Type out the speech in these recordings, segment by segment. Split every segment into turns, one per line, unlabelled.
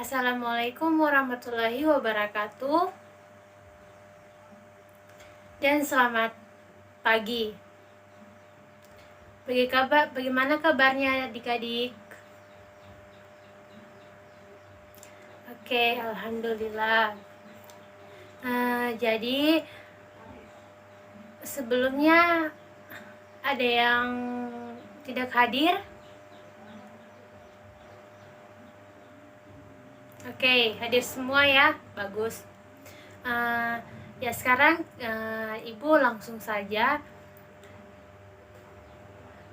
Assalamualaikum warahmatullahi wabarakatuh. Dan selamat pagi. Bagaimana kabarnya adik-adik? Oke, alhamdulillah. Jadi sebelumnya ada yang tidak hadir? Oke, hadir semua ya, bagus. Ya sekarang Ibu langsung saja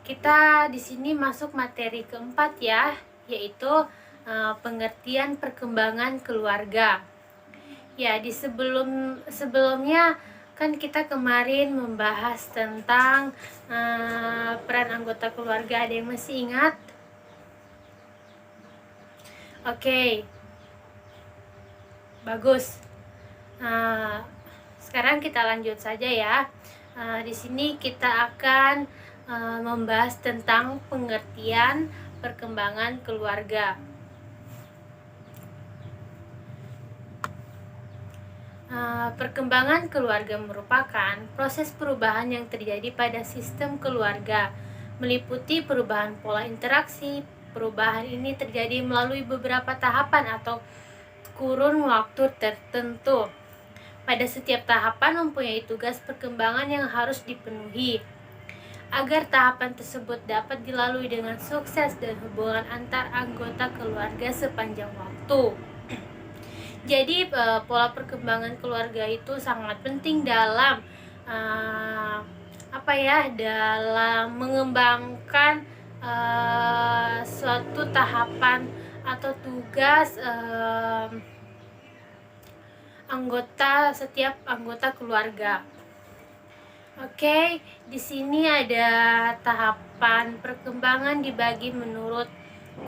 kita di sini masuk materi keempat ya, yaitu pengertian perkembangan keluarga. Ya, di sebelumnya kan kita kemarin membahas tentang peran anggota keluarga. Ada yang masih ingat? Oke. Bagus. Sekarang kita lanjut saja ya. Di sini kita akan membahas tentang pengertian perkembangan keluarga. Perkembangan keluarga merupakan proses perubahan yang terjadi pada sistem keluarga, meliputi perubahan pola interaksi. Perubahan ini terjadi melalui beberapa tahapan atau kurun waktu tertentu. Pada setiap tahapan mempunyai tugas perkembangan yang harus dipenuhi. Agar tahapan tersebut dapat dilalui dengan sukses dan hubungan antar anggota keluarga sepanjang waktu. Jadi pola perkembangan keluarga itu sangat penting dalam dalam mengembangkan suatu tahapan atau tugas setiap anggota keluarga. Oke, di sini ada tahapan perkembangan dibagi menurut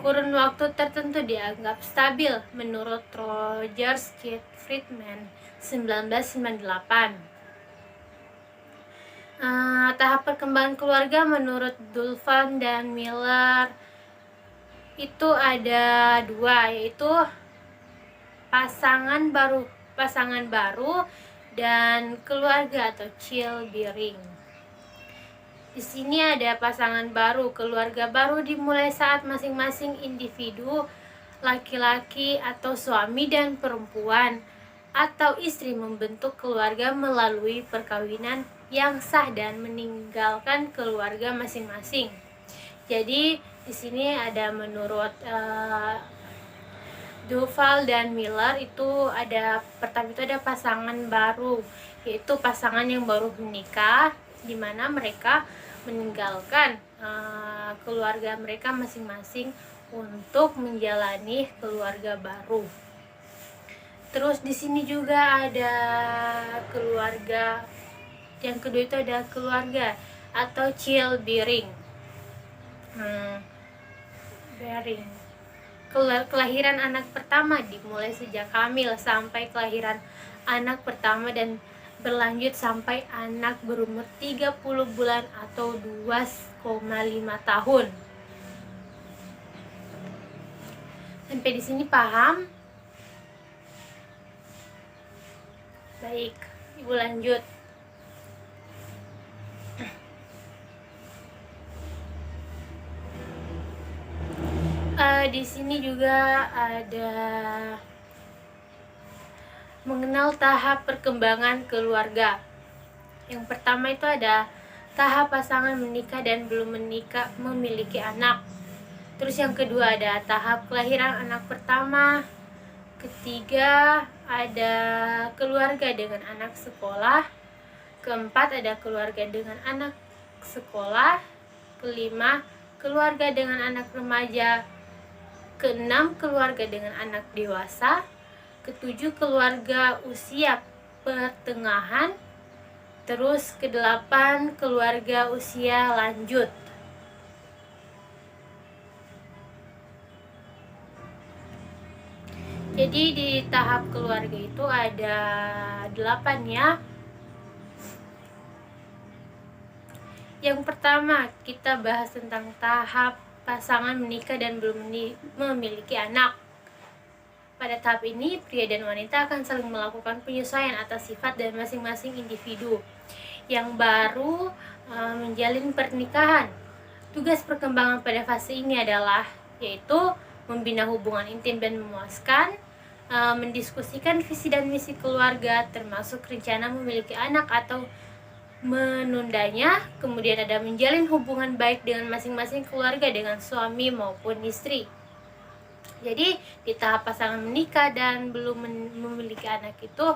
kurun waktu tertentu dianggap stabil menurut Rogers Friedman 1998. Tahap perkembangan keluarga menurut Dulvan dan Miller itu ada dua, yaitu pasangan baru dan keluarga atau childbearing. Di sini ada pasangan baru. Keluarga baru dimulai saat masing-masing individu, laki-laki atau suami dan perempuan atau istri membentuk keluarga melalui perkawinan yang sah dan meninggalkan keluarga masing-masing. Jadi di sini ada menurut Duval dan Miller pertama itu ada pasangan baru, yaitu pasangan yang baru menikah, di mana mereka meninggalkan keluarga mereka masing-masing untuk menjalani keluarga baru. Terus di sini juga ada keluarga yang kedua, itu ada keluarga atau childbearing. Kelahiran anak pertama dimulai sejak hamil sampai kelahiran anak pertama dan berlanjut sampai anak berumur 30 bulan atau 2,5 tahun. Sampai di sini paham? Baik, Ibu lanjut. Di sini juga ada mengenal tahap perkembangan keluarga. Yang pertama itu ada tahap pasangan menikah dan belum menikah memiliki anak. Terus yang kedua ada tahap kelahiran anak pertama. Ketiga ada keluarga dengan anak sekolah. Keempat ada keluarga dengan anak sekolah. Kelima keluarga dengan anak remaja. Keenam keluarga dengan anak dewasa. Ketujuh keluarga usia pertengahan. Terus kedelapan keluarga usia lanjut. Jadi di tahap keluarga itu ada 8 ya. Yang pertama kita bahas tentang tahap pasangan menikah dan belum memiliki anak. Pada tahap ini, pria dan wanita akan saling melakukan penyesuaian atas sifat dan masing-masing individu yang baru menjalin pernikahan. Tugas perkembangan pada fase ini adalah yaitu membina hubungan intim dan memuaskan, mendiskusikan visi dan misi keluarga termasuk rencana memiliki anak atau menundanya, kemudian ada menjalin hubungan baik dengan masing-masing keluarga dengan suami maupun istri. Jadi di tahap pasangan menikah dan belum memiliki anak itu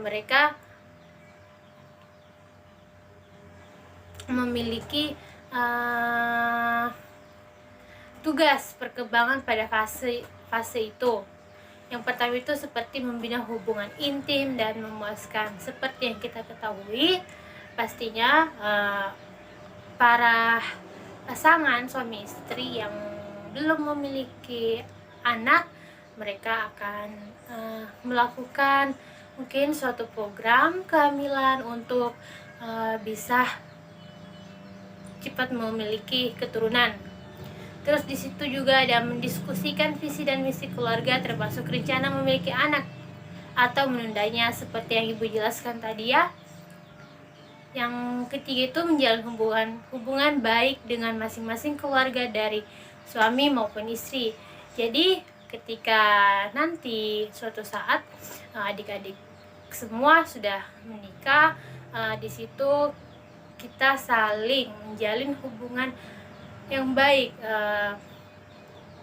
mereka memiliki tugas perkembangan pada fase itu. Yang pertama itu seperti membina hubungan intim dan memuaskan. Seperti yang kita ketahui, pastinya para pasangan suami istri yang belum memiliki anak, mereka akan melakukan mungkin suatu program kehamilan untuk bisa cepat memiliki keturunan. Terus di situ juga ada mendiskusikan visi dan misi keluarga termasuk rencana memiliki anak atau menundanya seperti yang Ibu jelaskan tadi ya. Yang ketiga itu menjalin hubungan baik dengan masing-masing keluarga dari suami maupun istri. Jadi ketika nanti suatu saat adik-adik semua sudah menikah, di situ kita saling menjalin hubungan yang baik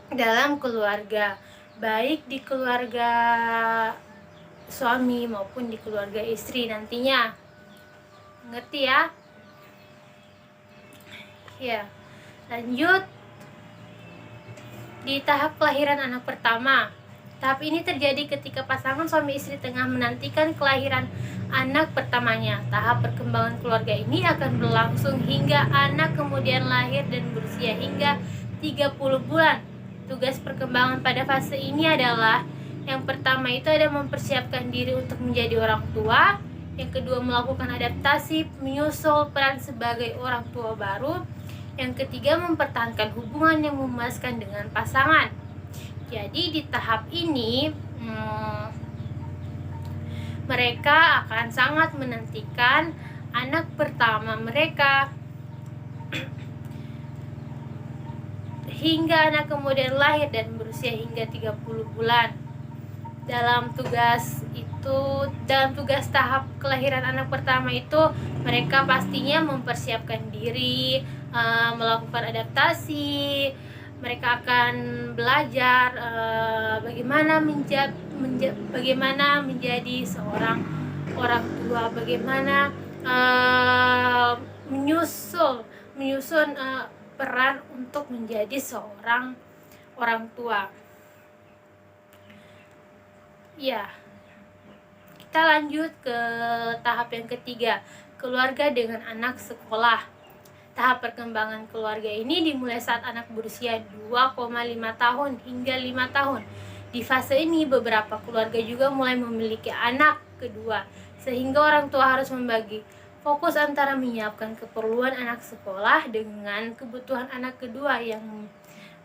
dalam keluarga, baik di keluarga suami maupun di keluarga istri nantinya. Ngerti ya? Ya, lanjut di tahap kelahiran anak pertama. Tahap ini terjadi ketika pasangan suami istri tengah menantikan kelahiran anak pertamanya. Tahap perkembangan keluarga ini akan berlangsung hingga anak kemudian lahir dan berusia hingga 30 bulan. Tugas perkembangan pada fase ini adalah yang pertama itu ada mempersiapkan diri untuk menjadi orang tua. Yang kedua melakukan adaptasi, menyusul peran sebagai orang tua baru. Yang ketiga mempertahankan hubungan yang memuaskan dengan pasangan. Jadi di tahap ini mereka akan sangat menantikan anak pertama mereka hingga anak kemudian lahir dan berusia hingga 30 bulan. Dalam tugas tahap kelahiran anak pertama itu mereka pastinya mempersiapkan diri, melakukan adaptasi. Mereka akan belajar bagaimana menjadi seorang orang tua, bagaimana menyusun peran untuk menjadi seorang orang tua. Ya, kita lanjut ke tahap yang ketiga, keluarga dengan anak sekolah. Tahap perkembangan keluarga ini dimulai saat anak berusia 2,5 tahun hingga 5 tahun. Di fase ini beberapa keluarga juga mulai memiliki anak kedua, sehingga orang tua harus membagi fokus antara menyiapkan keperluan anak sekolah dengan kebutuhan anak kedua yang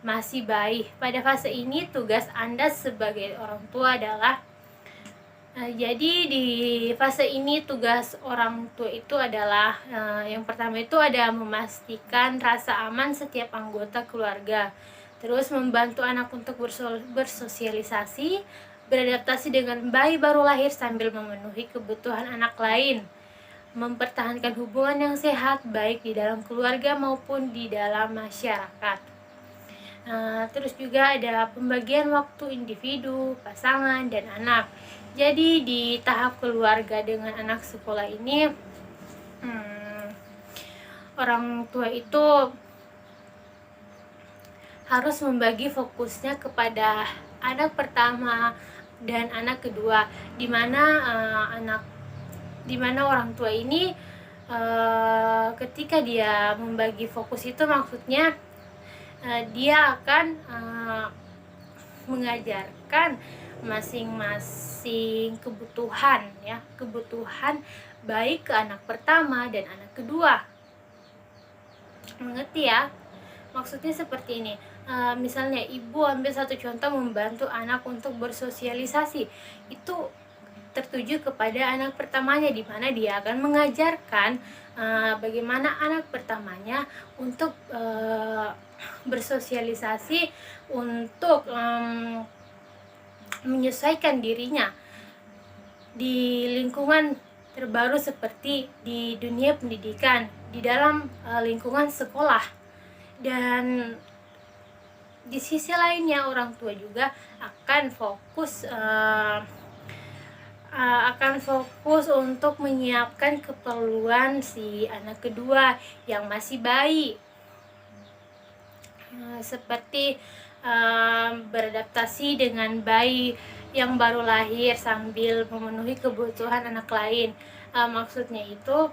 masih bayi. Pada fase ini tugas Anda sebagai orang tua adalah jadi di fase ini tugas orang tua itu adalah yang pertama itu ada memastikan rasa aman setiap anggota keluarga. Terus membantu anak untuk bersosialisasi, beradaptasi dengan bayi baru lahir sambil memenuhi kebutuhan anak lain. Mempertahankan hubungan yang sehat baik di dalam keluarga maupun di dalam masyarakat. Terus juga ada pembagian waktu individu, pasangan, dan anak. Jadi di tahap keluarga dengan anak sekolah ini orang tua itu harus membagi fokusnya kepada anak pertama dan anak kedua, di mana orang tua ini ketika dia membagi fokus itu maksudnya dia akan mengajarkan masing-masing kebutuhan baik ke anak pertama dan anak kedua. Mengerti ya? Maksudnya seperti ini, misalnya ibu ambil satu contoh membantu anak untuk bersosialisasi, itu tertuju kepada anak pertamanya, di mana dia akan mengajarkan bagaimana anak pertamanya untuk bersosialisasi, untuk menyesuaikan dirinya di lingkungan terbaru seperti di dunia pendidikan, di dalam lingkungan sekolah. Dan di sisi lainnya orang tua juga akan fokus untuk menyiapkan keperluan si anak kedua yang masih bayi, seperti beradaptasi dengan bayi yang baru lahir sambil memenuhi kebutuhan anak lain. Maksudnya itu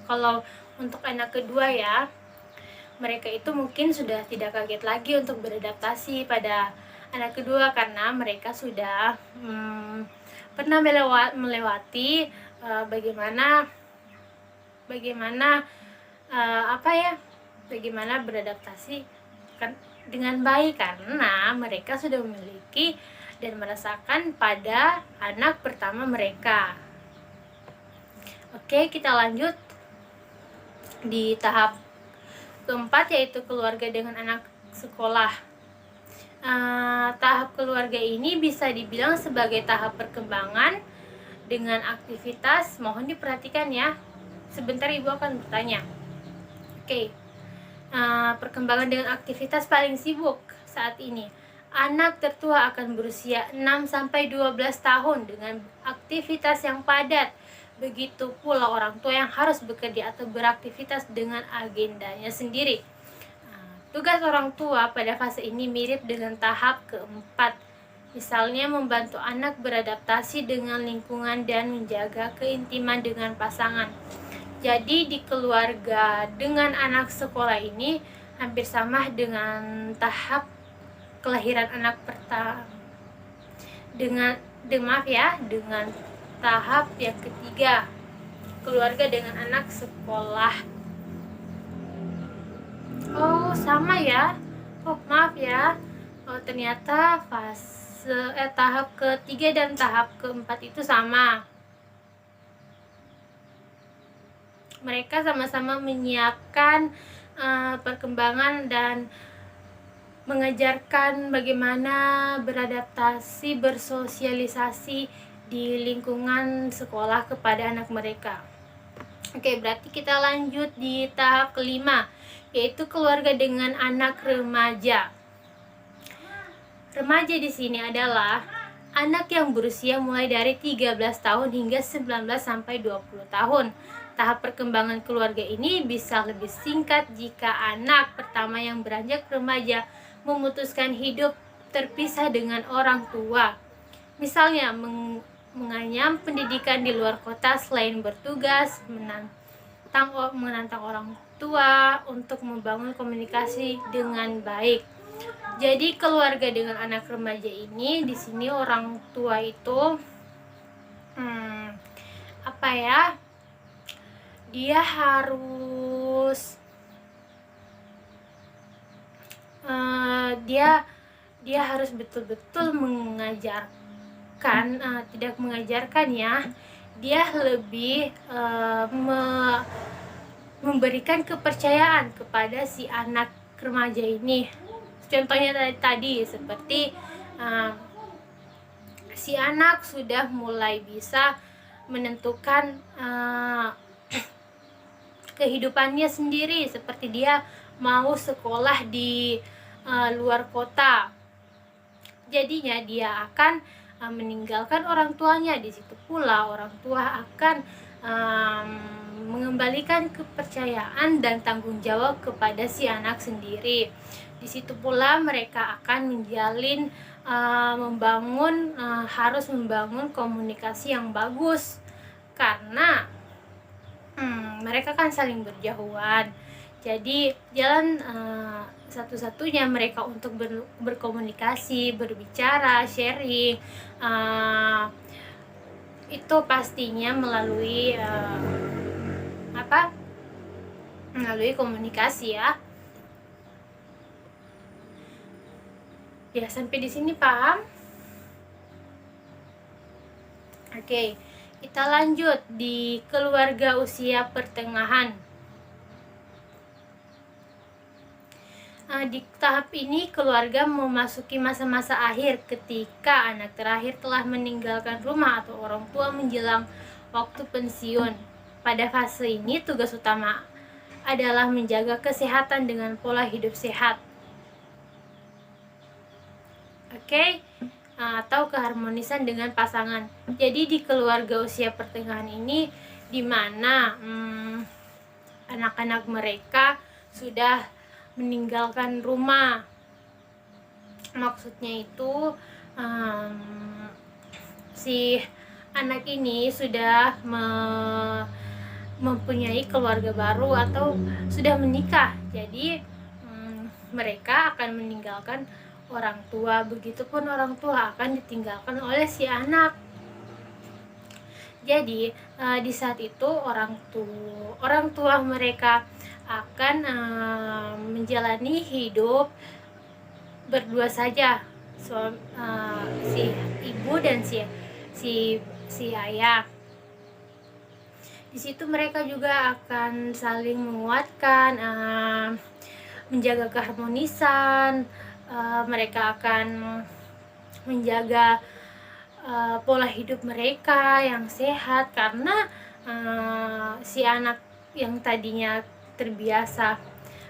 kalau untuk anak kedua ya, mereka itu mungkin sudah tidak kaget lagi untuk beradaptasi pada anak kedua, karena mereka sudah pernah melewati bagaimana beradaptasi dengan baik, karena mereka sudah memiliki dan merasakan pada anak pertama mereka. Oke, kita lanjut di tahap keempat, yaitu keluarga dengan anak sekolah. Tahap keluarga ini bisa dibilang sebagai tahap perkembangan dengan aktivitas, mohon diperhatikan ya, sebentar ibu akan bertanya. Oke. Perkembangan dengan aktivitas paling sibuk saat ini. Anak tertua akan berusia 6-12 tahun dengan aktivitas yang padat. Begitu pula orang tua yang harus bekerja atau beraktivitas dengan agendanya sendiri. Tugas orang tua pada fase ini mirip dengan tahap keempat. Misalnya membantu anak beradaptasi dengan lingkungan dan menjaga keintiman dengan pasangan. Jadi di keluarga dengan anak sekolah ini hampir sama dengan tahap kelahiran anak pertama, dengan tahap yang ketiga, keluarga dengan anak sekolah. Oh sama ya, maaf ya, ternyata tahap ketiga dan tahap keempat itu sama. Mereka sama-sama menyiapkan perkembangan dan mengajarkan bagaimana beradaptasi, bersosialisasi di lingkungan sekolah kepada anak mereka. Oke, berarti kita lanjut di tahap kelima, yaitu keluarga dengan anak remaja. Remaja di sini adalah anak yang berusia mulai dari 13 tahun hingga 19 sampai 20 tahun. Tahap perkembangan keluarga ini bisa lebih singkat jika anak pertama yang beranjak remaja memutuskan hidup terpisah dengan orang tua. Misalnya menganyam pendidikan di luar kota selain bertugas menantang orang tua untuk membangun komunikasi dengan baik. Jadi keluarga dengan anak remaja ini di sini orang tua itu dia harus dia harus betul-betul mengajarkan, tidak mengajarkan ya, dia lebih memberikan kepercayaan kepada si anak remaja ini. Contohnya tadi seperti si anak sudah mulai bisa menentukan kehidupannya sendiri, seperti dia mau sekolah di luar kota. Jadinya dia akan meninggalkan orang tuanya. Di situ pula orang tua akan mengembalikan kepercayaan dan tanggung jawab kepada si anak sendiri. Di situ pula mereka akan menjalin harus membangun komunikasi yang bagus, karena mereka kan saling berjauhan. Jadi jalan satu-satunya mereka untuk berkomunikasi, berbicara, sharing, itu pastinya melalui melalui komunikasi ya. Ya, sampai di sini paham? Oke, kita lanjut di keluarga usia pertengahan. Di tahap ini keluarga memasuki masa-masa akhir ketika anak terakhir telah meninggalkan rumah atau orang tua menjelang waktu pensiun. Pada fase ini tugas utama adalah menjaga kesehatan dengan pola hidup sehat. Oke, atau keharmonisan dengan pasangan. Jadi di keluarga usia pertengahan ini di mana anak-anak mereka sudah meninggalkan rumah. Maksudnya itu si anak ini sudah mempunyai keluarga baru atau sudah menikah. Jadi mereka akan meninggalkan orang tua, begitupun orang tua akan ditinggalkan oleh si anak. Jadi di saat itu orang tua mereka akan menjalani hidup berdua saja, si ibu dan si ayah. Di situ mereka juga akan saling menguatkan, menjaga keharmonisan. Mereka akan menjaga pola hidup mereka yang sehat, karena si anak yang tadinya terbiasa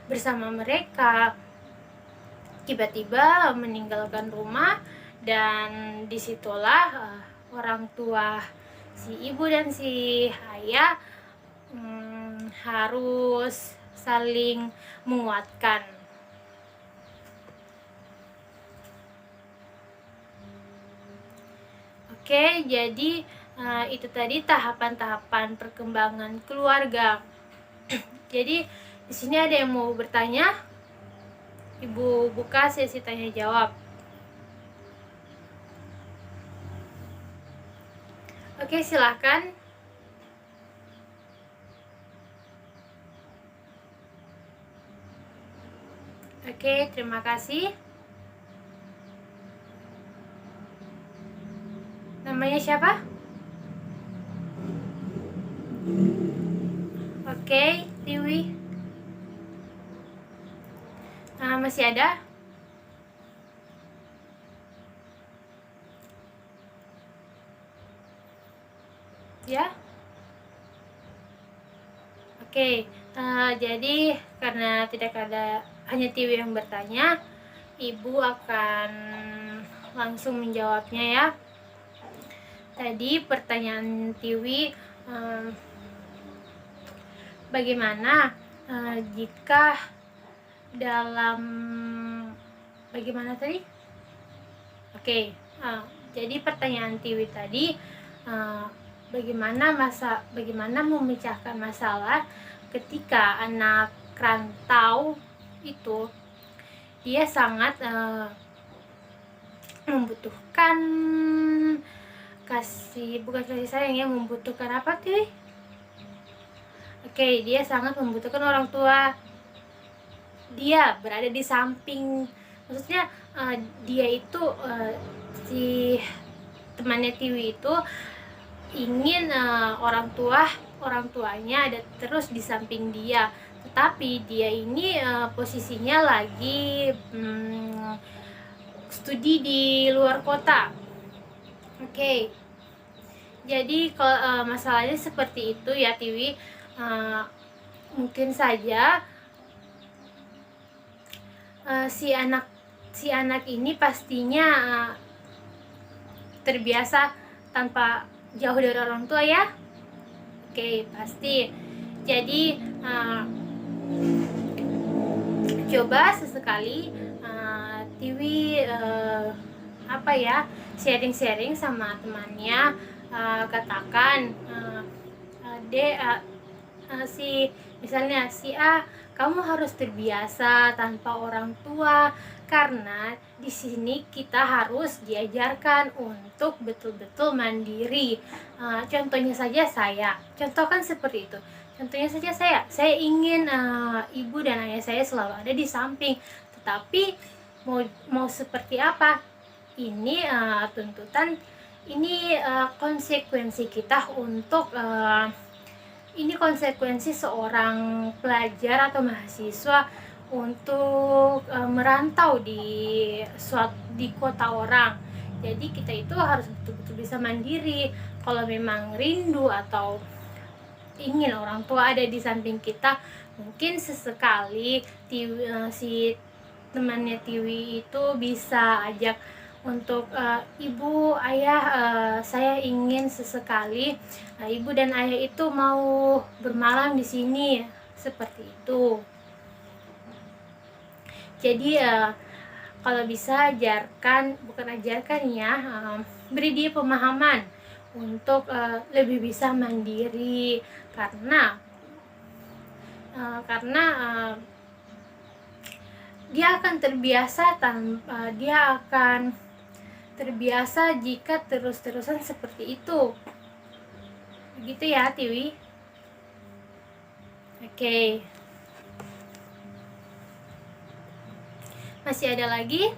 bersama mereka tiba-tiba meninggalkan rumah, dan disitulah orang tua si ibu dan si ayah harus saling menguatkan. Oke, jadi itu tadi tahapan-tahapan perkembangan keluarga. Jadi di sini ada yang mau bertanya? Ibu buka sesi tanya jawab. Oke, silakan. Oke, terima kasih. Namanya siapa? Oke, Tiwi. Masih ada? Ya? Oke, jadi karena tidak ada, hanya Tiwi yang bertanya, Ibu akan langsung menjawabnya ya. Tadi pertanyaan Tiwi, bagaimana jika dalam bagaimana tadi? Oke, jadi pertanyaan Tiwi tadi, bagaimana memecahkan masalah ketika anak rantau itu dia sangat membutuhkan bukan kasih sayang ya, membutuhkan apa tuh? Oke, dia sangat membutuhkan orang tua. Dia berada di samping, maksudnya dia itu si temannya Tiwi itu ingin orang tuanya ada terus di samping dia, tetapi dia ini posisinya lagi studi di luar kota. Oke, jadi kalau masalahnya seperti itu ya Tiwi, mungkin saja si anak ini pastinya terbiasa tanpa jauh dari orang tua ya. Oke, pasti. Jadi coba sesekali Tiwi sharing-sharing sama temannya, katakan misalnya si A, kamu harus terbiasa tanpa orang tua, karena di sini kita harus diajarkan untuk betul-betul mandiri. Contohnya saja saya, contohkan seperti itu. Contohnya saja saya ingin ibu dan ayah saya selalu ada di samping, tetapi mau seperti apa. Ini tuntutan, ini konsekuensi kita untuk ini konsekuensi seorang pelajar atau mahasiswa untuk merantau di kota orang. Jadi kita itu harus betul-betul bisa mandiri. Kalau memang rindu atau ingin orang tua ada di samping kita, mungkin sesekali si temannya Tiwi itu bisa ajak untuk ibu, ayah, saya ingin sesekali ibu dan ayah itu mau bermalam di sini, seperti itu. Jadi kalau bisa bukan ajarkan ya, beri dia pemahaman untuk lebih bisa mandiri, karena dia akan terbiasa jika terus-terusan seperti itu. Begitu ya, Tiwi. Oke. Masih ada lagi?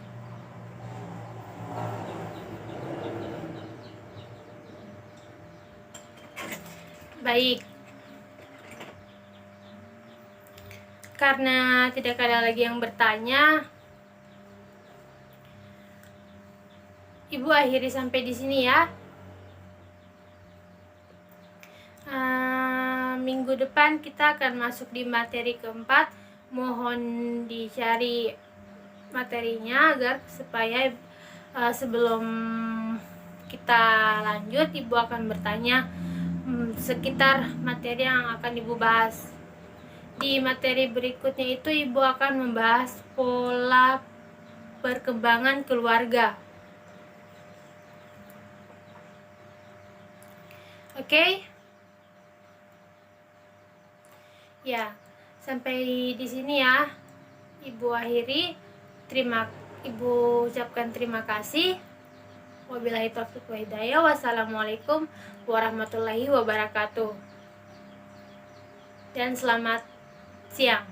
Baik. Karena tidak ada lagi yang bertanya, Ibu akhiri sampai di sini ya. Minggu depan kita akan masuk di materi keempat. Mohon dicari materinya agar supaya sebelum kita lanjut, Ibu akan bertanya sekitar materi yang akan Ibu bahas. Di materi berikutnya itu Ibu akan membahas pola perkembangan keluarga. Oke? Ya, sampai di sini ya. Ibu akhiri. Ibu ucapkan terima kasih. Wabillahi taufiq wa hidayah. Wassalamualaikum warahmatullahi wabarakatuh. Dan selamat siang.